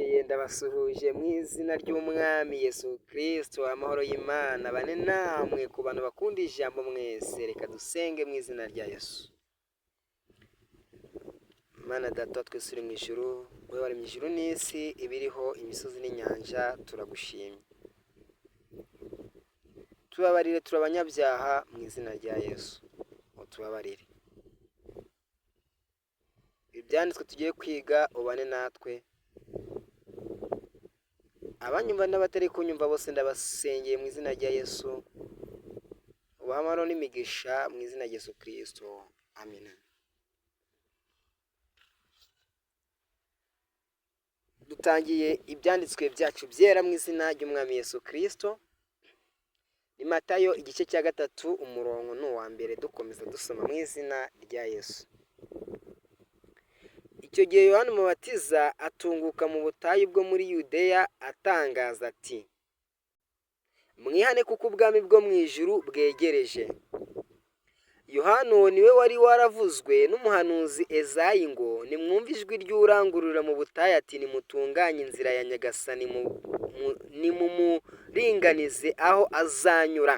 ndabongeye ndabasuhuje mu izina ry'umwami Yesu Kristo, amahoro y'Imana bane namwe ku bantu bakunda ijambo mwese. Reka dusenge mu izina rya Yesu. Mana data twese uri mu ijuru, wowe wari mu ijuru n'isi, ibiriho imisozi n'inyanja, turagushimye. Tubabarire, turi abanyabyaha mu izina rya Yesu, utubabarire. Ibyanditswe tugiye kwiga ubane natwe, abanyumva n'abatari kunyumva bose ndabasengeye mu izina rya Yesu, ubahamaro n'imigisha mu izina rya Yesu Kristo, amina. Dutangiye ibyanditswe byacu byera mu izina ry'umwami Yesu Kristo. Ni Matayo igice cya 3 umurongo n'uwa mbere, dukomeza dusoma mu izina rya Yesu. Icyo gihe Yohana Umubatiza atunguka mu butayu bwo muri Yudeya atangaza ati, mwihane kuko ubwami bwo mu ijuru bwegereje. Yohana uwo niwe wari waravuzwe n'umuhanuzi Ezayi ngo, nimwumve ijwi ry'urangurura mu butayu ati, nimutunganye inzira ya Nyagasani, nimumuringanize aho azanyura.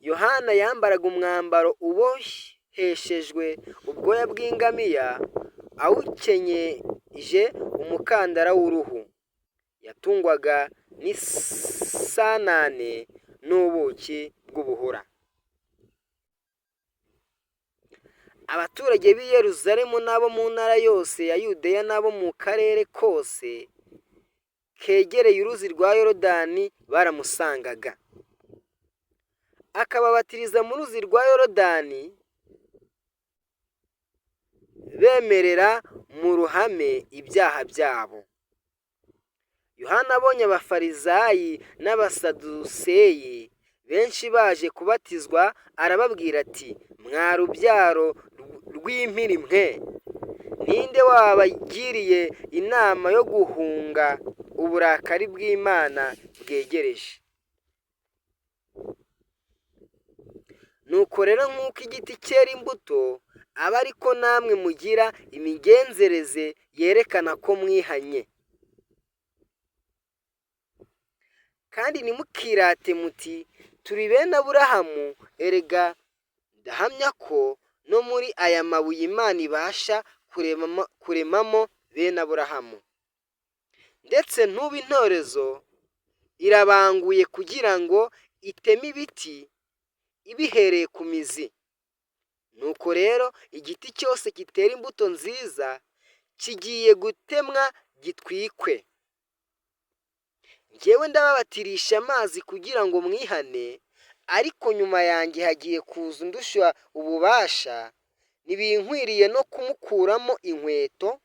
Yohana yambaraga umwambaro uboheshejwe ubwoya bw'ingamiya, awukenyeje umukandara w'uruhu. Yatungwaga n'isanane n'ubuki bw'ubuhura. Abaturage b'i Yerusalemu n'abo mu ntara yose ya Yudeya n'abo mu karere kose kegereye uruzi rwa Yorodani baramusangaga, akababatiriza mu ruzi rwa Yorodani, bemerera mu ruhame ibyaha byabo. Yohana abonye abafarizayi n'abasaduseyi benshi baje kubatizwa, arababwira ati, mwa rubyaro rw'impiri mwe, ninde wabagiriye inama yo guhunga uburakari bw'Imana bwegereje? Nuko rero nk'uko igiti cyera imbuto, aba ariko namwe mugira imigenzereze yerekana ko mwihanye. Kandi ntimukirate muti, turi bene Aburahamu, erega ndahamya ko no muri aya mabuye Imana ibasha kuremamo bene Aburahamu. Ndetse n'ubu intorezo irabanguye kugira ngo iteme ibiti ibihereye ku mizi. Nuko rero igiti cyose kitera imbuto nziza kigiye gutemwa gitwikwe. Njyewe ndababatirisha amazi kugira ngo mwihane, ariko nyuma yanjye hagiye kuza undusha ububasha, ntibinkwiriye no kumukuramo inkweto.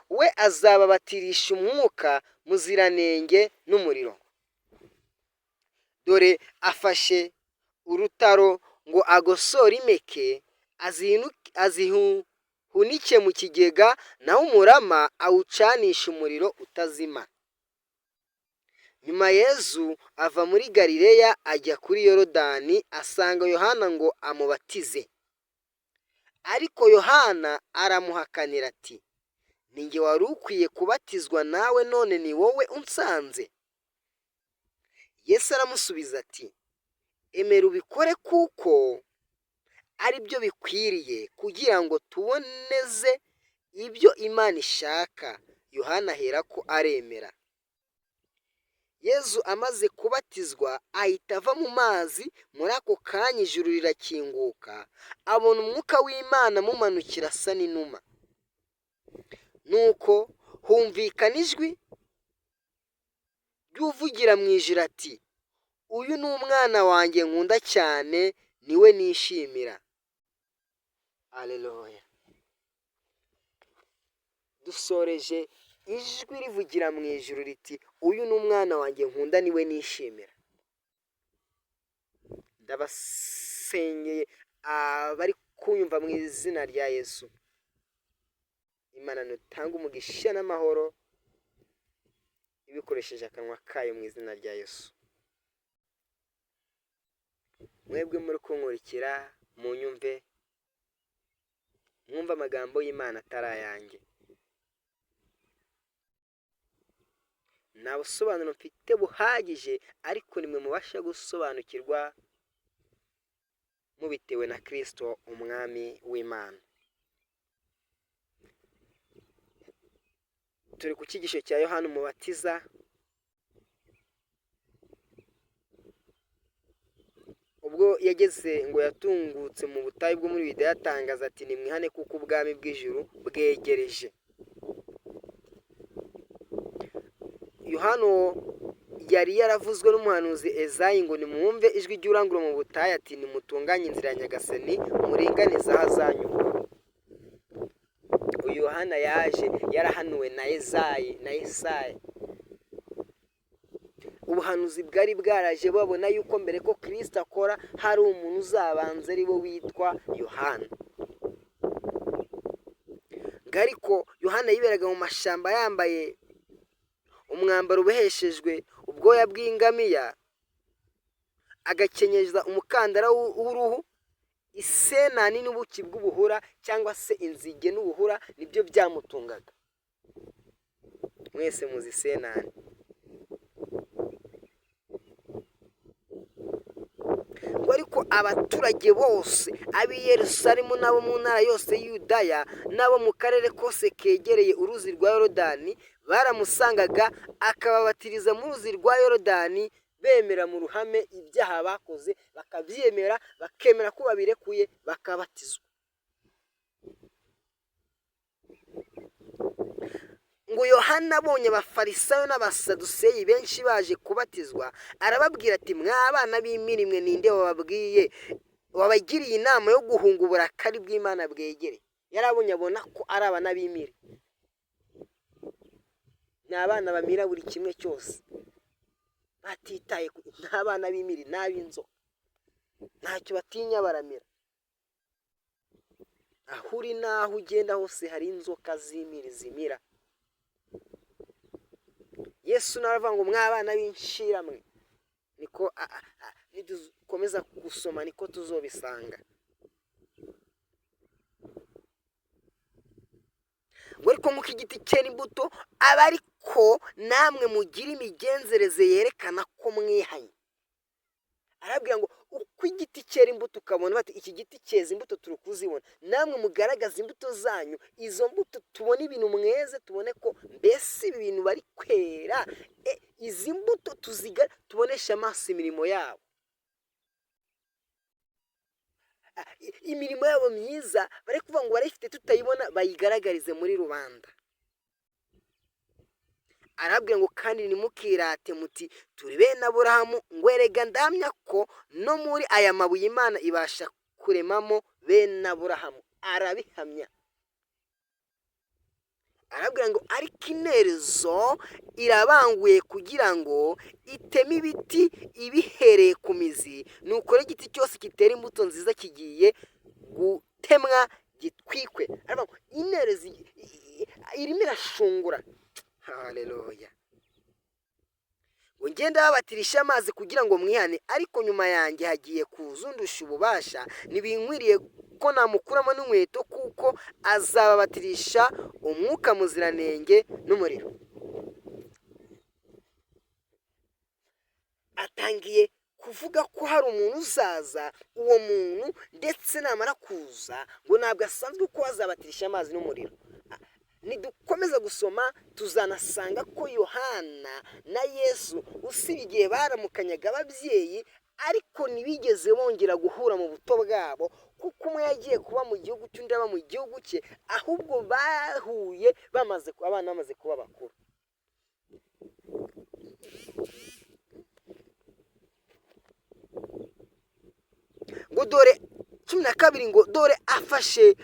We azababatirisha umwuka muziranenge n'umuriro. Dore afashe urutaro ngo agosore impeke, azihunike mu kigega, naho umurama awucanisha umuriro utazima. Nyuma Yesu ava muri Galileya ajya kuri Yorodani, asanga Yohana ngo amubatize. Ariko Yohana aramuhakanira ati, ni jye wari ukwiye kubatizwa nawe, none ni wowe unsanze? Yesu aramusubiza ati, emera ubikore kuko ari byo bikwiriye, kugira ngo tuboneze ibyo Imana ishaka. Yohana aherako aremera. Yesu amaze kubatizwa ahita ava mu mazi. Muri ako kanya ijuru rirakinguka, abona umwuka w'Imana amumanukira asa n'inuma. Nuko humvikana ijwi ry'uvugira mu ijuru ati, uyu ni umwana wanjye nkunda cyane, niwe nishimira. Aleluya. Dusoreje ijwi rivugira mu ijuru riti, uyu ni umwana wanjye nkunda, niwe nishimira. Ndabasengeye abari kunyumva mu izina rya Yesu. Imana nutanga umugisha n'amahoro ibikoresheje akanwa kayo mu izina rya Yesu. Mwebwe muri kunkurikira munyumve, mwumva amagambo y'Imana atari ayanjye. nta busobanuro mfite buhagije, ariko nimwe mubasha gusobanukirwa mubitewe na Kristo umwami w'Imana. Turi ku cyigisho cya Yohana Umubatiza, ubwo yageze ngo yatungutse mu butayu bwo muri Yudeya atangaza ati nimwihane kuko ubwami bw'ijuru bwegereje. Yohana yari yaravuzwe n'umuhanuzi Ezayi ngo nimwumve ijwi ry'urangurura mu butayu ati nimutunganye inzira ya Nyagasani muringanize aho azanyura. Uyu Yohana yaje yarahanuwe na Ezayi na Yesaya. Ubuhanuzi bwari bwaraje babona yuko mbere ko Kristo akora hari umuntu uzabanza ari bo witwa Yohana. Ariko Yohana yiberaga mu mashamba yambaye umwambaro uboheshejwe ubwoya bw'ingamiya, agakenyeza umukandara w'uruhu, isenani n'ubuki bw'ubuhura cyangwa se inzige n'ubuhura nibyo byamutungaga. Mwese muzi isenani. Ariko abaturage bose ab'i Yerusalemu n'abo mu ntara yose y'Yudaya n'abo mu karere kose kegereye uruzi rwa Yorodani baramusangaga akababatiriza mu ruzi rwa Yorodani, bemera mu ruhame ibyaha bakoze, bakabyemera bakemera ko babirekuye bakabatizwa. Ngo Yohana abonye abafarisayo n'abasaduseyi benshi baje kubatizwa, arababwira ati mwabana b'imirimo ninde wabagiriye inama yo guhunga uburakari bw'Imana bwegereye? Yarabonye abona ko ari abana b'imiri, ni abana bamira buri kimwe cyose, batitaye n'abana b'imiri n'ab'inzoka, ntacyo batinya baramira. Aho uri n'aho ugenda hose hari inzoka z'imiri zimira. Yesu naravuga ngo mwabana b'inshiramwe, niko nidukomeza gusoma niko tuzobisanga. Ariko nk'uko igiti cyera imbuto aba ariko namwe mugira imigenzereze yerekana ko mwihanye. Arabwira ngo uko igiti cyera imbuto ukabona bati iki giti cyeza imbuto turi kuzibona, namwe mugaragaza imbuto zanyu. Izo mbuto tubone ibintu mweze, tubone ko mbese ibi bintu bari kwera, izi mbuto tubonesha amaso imirimo yabo, imirimo yabo myiza bari kuvuga ngo barayifite tutayibona bayigaragarize muri rubanda. Arabwira ngo kandi nimukirate muti turi bene Aburahamu, ngo erega ndamya ko no muri aya mabuye Imana ibasha kuremamo bene Aburahamu. Arabihamya. Arabwira ngo ariko interezo irabanguye kugira ngo iteme ibiti ibihereye ku mizi, nuko rero igiti cyose kitera imbuto nziza kigiye gutemwa gitwikwe. Aravuga ngo interezo irimo irashungura. Haleluya. Ngenda babatirisha amazi kugira ngo mwihane, ariko nyuma yanjye hagiye kuza undusha ububasha, ntibinkwiriye ko namukuramo n'inkweto, kuko azababatirisha umwuka muziranenge n'umuriro. Atangiye kuvuga ko hari umuntu uzaza, uwo muntu ndetse namara kuza ngo ntabwo asanzwe ko azabatirisha amazi n'umuriro. Nidukomeza gusoma tuzanasanga ko Yohana na Yesu usibye igihe baramukanyaga ababyeyi, ariko ntibigeze bongera guhura mu buto bwabo, kuko umwe yagiye kuba mu gihugu cye undi aba mu gihugu cye, ahubwo bahuye abana bamaze kuba bakuru. Ngo dore 12 ngo dore afashe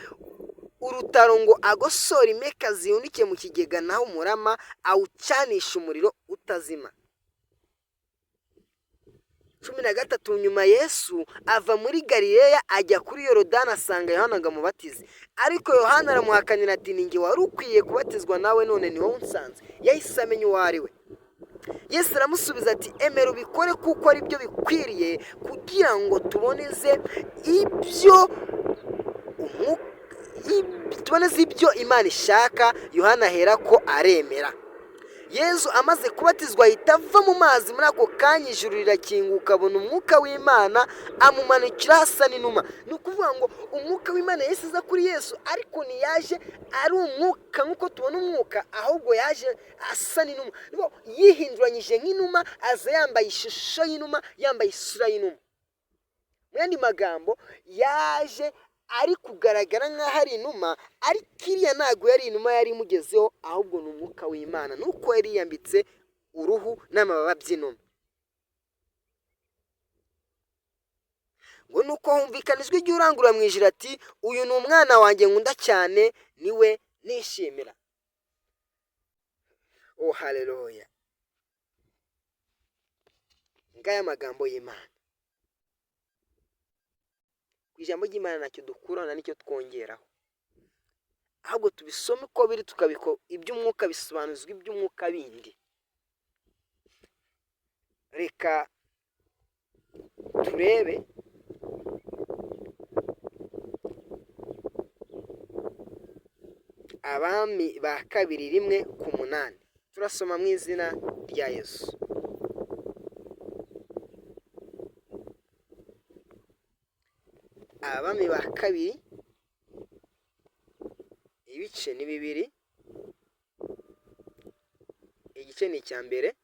urutaro ngo agosora impeka zihunikiye mu kigega, naho umurama awucanisha umuriro utazima. 13 nyuma Yesu ava muri Galileya ajya kuri Yorodani asanga Yohana ngo amubatize, ariko Yohana aramuhakanira ati ninjye wari ukwiye kubatizwa nawe, none ni wowe unsanze. Yahise amenya uwo ari we. Yesu aramusubiza ati emera ubikore kuko ari byo bikwiriye, kugira ngo tuboneze ibyo Imana ishaka. Yohana ahera ko aremera. Yezu amaze kubatizwa ahita ava mu mazi, muri ako kanya ijuru rirakinguka, abona umwuka w'Imana amumanukira hasa n'inuma. Ni ukuvuga ngo umwuka w'Imana yahise aza kuri Yesu, ariko ntiyaje ari umwuka nk'uko tubona umwuka, ahubwo yaje asa n'inuma, yihinduranyije nk'inuma, aza yambaye ishusho y'inuma, yambaye isura y'inuma. Mu yandi magambo, yaje ari kugaragara nk'aho ari inuma, ariko iriya ntabwo yari inuma yari imugezeho, ahubwo ni umwuka w'Imana, nuko yari yiyambitse uruhu n'amababa by'inuma. ngo nuko humvikana ijwi ry'urangurura mu ijuru ati, uyu ni umwana wanjye nkunda cyane, niwe nishimira. Oh haleluya! ngaya amagambo y'Imana. Ku ijambo ry'Imana ntacyo dukurana nicyo twongeraho, ahubwo tubisome uko biri, tukabiko iby'umwuka bisobanuzwa iby'umwuka bindi. Reka turebe Abami ba kabiri 1:8. Turasoma mu izina rya Yesu. Abami ba kabiri ibice ni 2, igice ni icya mbere,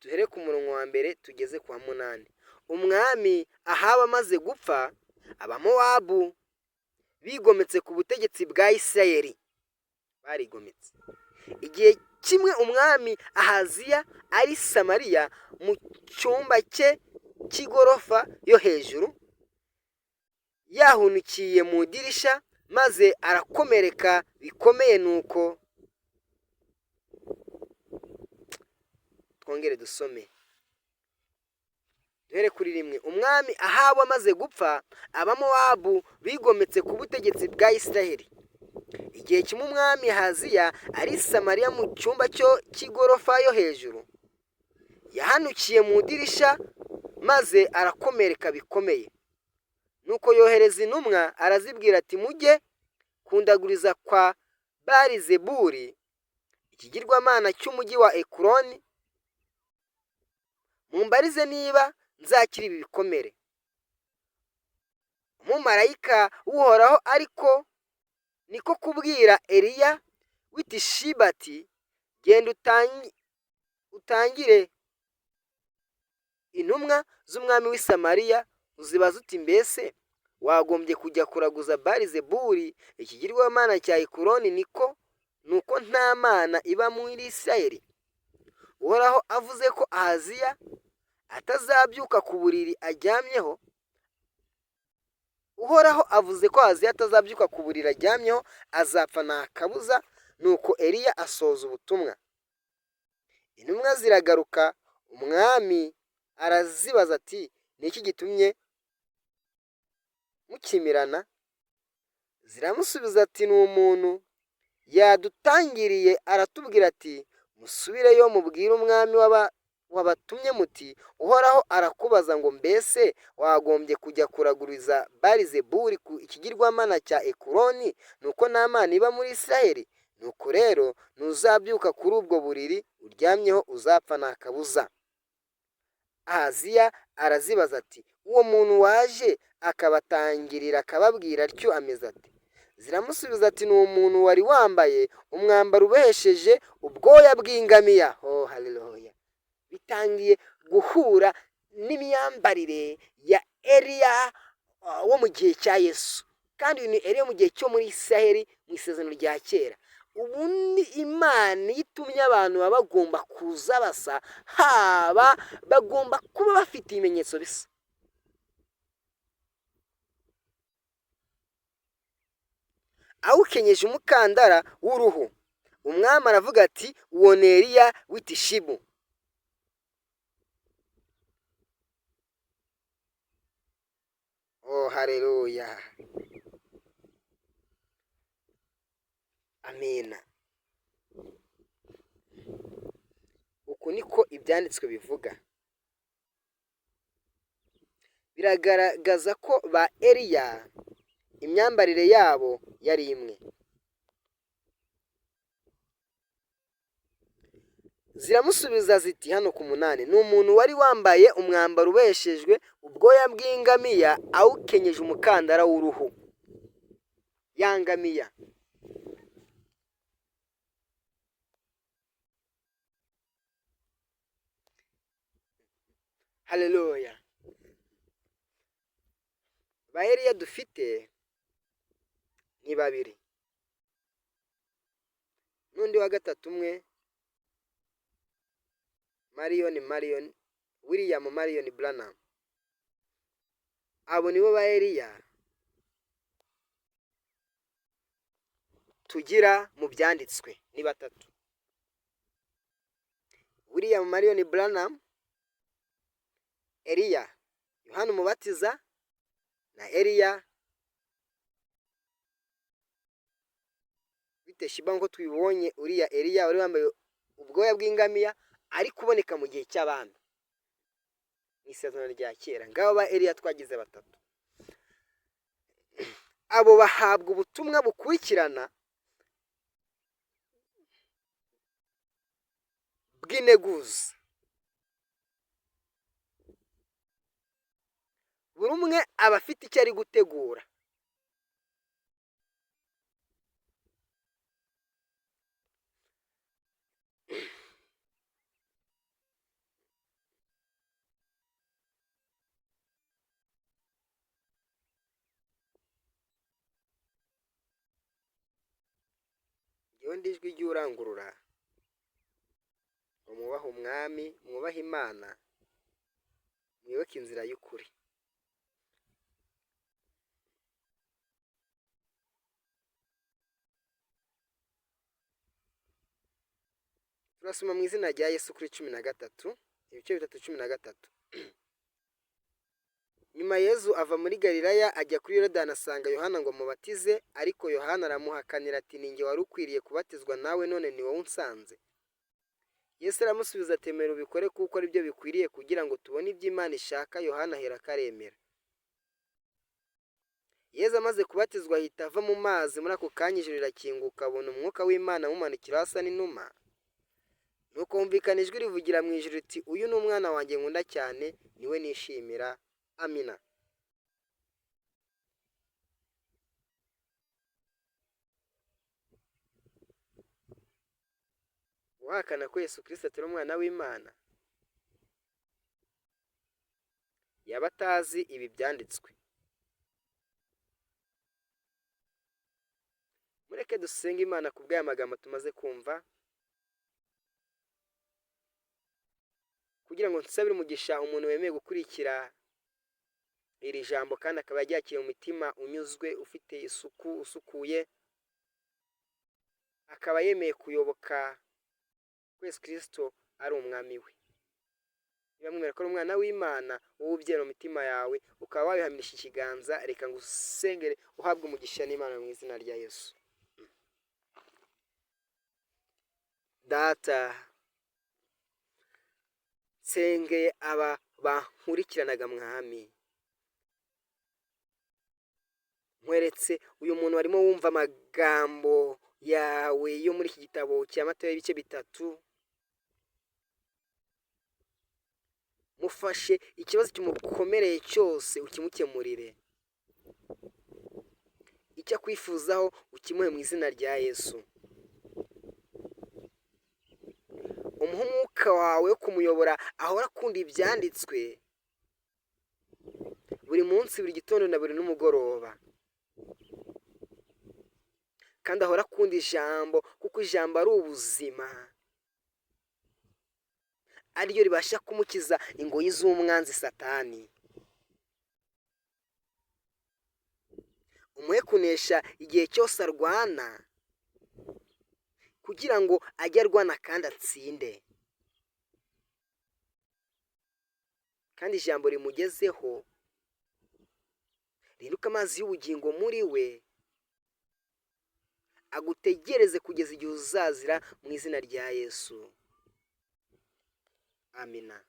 duhere ku murongo wa mbere tugeze kwa 8. Umwami Ahabu amaze gupfa, Abamowabu bigometse ku butegetsi bwa Isirayeli, barigometse. Igihe kimwe umwami Ahaziya ari Samariya mu cyumba cye cy'igorofa yo hejuru, yahunikiye mu idirisha maze arakomereka bikomeye. Nuko twongere dusome duhere kuri 1. Umwami Ahabu amaze gupfa, Abamowabu bigometse ku butegetsi bwa Isirayeli. Igihe kimwe umwami Ahaziya ari Samariya mu cyumba cyo cy'igorofa yo hejuru, yahanukiye mu idirisha maze arakomereka bikomeye. Nuko yohereza intumwa arazibwira ati, mujye kundaguriza kwa Bāli-Zebuli, ikigirwamana cy'umujyi wa Ekuroni, mumbarize niba nzakira ibi bikomere. Umumarayika w'Uhoraho ariko niko kubwira Eliya w'i Tishiba ati, genda utangire intumwa z'umwami w'i Samariya, uzibaza uti, mbese wagombye kujya kuraguza Bāli-Zebuli ikigirwamana cya Ekuroni, nuko nta mana iba muri Isirayeli? Uhoraho avuze ko Ahaziya atazabyuka ku buriri aryamyeho. Uhoraho avuze ko Ahaziya atazabyuka ku buriri aryamyeho, azapfa nta kabuza. Nuko Eliya asoza ubutumwa. Intumwa ziragaruka, umwami arazibaza ati, ni iki gitumye mukimirana? Ziramusubiza ati, ni umuntu yadutangiriye aratubwira ati, musubireyo mubwire umwami wabatumye muti, Uhoraho arakubaza ngo, mbese wagombye kujya kuraguriza Bāli-Zebuli ku ikigirwamana cya Ekuroni, nuko nta mana iba muri Isirayeli? Nuko rero nuzabyuka kuri ubwo buriri uryamyeho, uzapfa nta kabuza. Ahaziya arazibaza ati, uwo muntu waje akabatangirira akababwira atyo ameze ate? Ziramusubiza ati, ni umuntu wari wambaye umwambaro ubohesheje ubwoya bw'ingamiya. Oh haleluya! Bitangiye guhura n'imyambarire ya Eliya wo mu gihe cya Yesu, kandi uyu ni Eliya mu gihe cyo muri Isirayeli mu isezerano rya kera. Ubundi Imana itumye abantu baba bagomba kuza basa, haba bagomba kuba bafite ibimenyetso bisa. Awukenyeje umukandara w'uruhu, umwami aravuga ati, uwo ni Eliya w'i Tishibu. Oh haleluya! Amina. Uku niko ibyanditswe bivuga. Biragaragaza ko ba Eliya imyambarire yabo yari imwe. ziramusubiza ziti hano ku munani, ni umuntu wari wambaye umwambaro ubeshejwe ubwoya bw'ingamiya awukenyeje umukandara w'uruhu. Ya ngamiya haleluya. ba Eliya dufite ni babiri, n'undi wa gatatu umwe William Marion Branham. Abo nibo ba Eliya tugira mu byanditswe, ni batatu: William Marion Branham, Eliya Yohana Umubatiza, na Eliya Sheba. Nk'uko tubibonye, uriya Eliya wari wambaye ubwoya bw'ingamiya ari kuboneka mu gihe cy'abami mu isezerano rya kera. Ngabo ba Eliya twagize batatu. Abo bahabwa ubutumwa bukurikirana bw'integuza. Buri umwe aba afite icyo ari gutegura. Iyo ndi ijwi ry'urangurura, mwubahe umwami, mwubahe Imana, mwibuke inzira y'ukuri. Turasoma mu izina rya Yesu kuri 13, ibice bitatu 13. Nyuma Yesu ava muri Galilaya ajya kuri Yorodani asanga Yohana ngo mubatize, ariko Yohana aramuhakanira ati, ninjye wari ukwiriye kubatizwa nawe, none ni wowe unsanze. Yesu aramusubiza ati, emera ubikore kuko ari byo bikwiriye kugira ngo tubone ibyo Imana ishaka. Yohana aherako aremera. Yesu amaze kubatizwa ahita ava mu mazi. Muri ako kanya ijuru rirakinguka, abona umwuka w'Imana amumanukira asa n'inuma. Nuko humvikana ijwi rivugira mu ijuru riti, uyu ni umwana wanjye nkunda cyane, niwe nishimira. Amina. Uhakana ko Yesu Kristo atari umwana w'Imana yaba atazi ibi byanditswe. Mureke dusenge Imana ku bw'aya magambo tumaze kumva, kugira ngo nsabire umugisha umuntu wemeye gukurikira iri jambo kandi akaba yagiye mu mitima unyuzwe, ufite isuku, usukuye, akaba yemeye kuyoboka Yesu Kristo ari umwami we. Niba mwemera ko ari umwana w'Imana, wowe ubyera mu mitima yawe ukaba wabihamirisha ikiganza, reka ngusengere uhabwe umugisha n'Imana mu izina rya Yesu. Data, nsengeye aba bankurikiranaga mwami, nkweretse uyu muntu warimo wumva amagambo yawe yo muri iki gitabo cya Matayo ibice bitatu. Mufashe ikibazo kimukomereye cyose ukimukemurire, icyo akwifuzaho ukimuhe mu izina rya Yesu. Umuhe umwuka wawe wo kumuyobora ahora akunda ibyanditswe buri munsi, buri gitondo na buri n'umugoroba, kandi ahora akunda ijambo, kuko ijambo ari ubuzima, ariryo ribasha kumukiza ingoyi z'umwanzi Satani. Umuhe kunesha igihe cyose arwana, kugira ngo ajye arwana kandi atsinde, kandi ijambo rimugezeho riruka amazi y'ubugingo muri we, agutegereze kugeza igihe uzazira mu izina rya Yesu. Amina.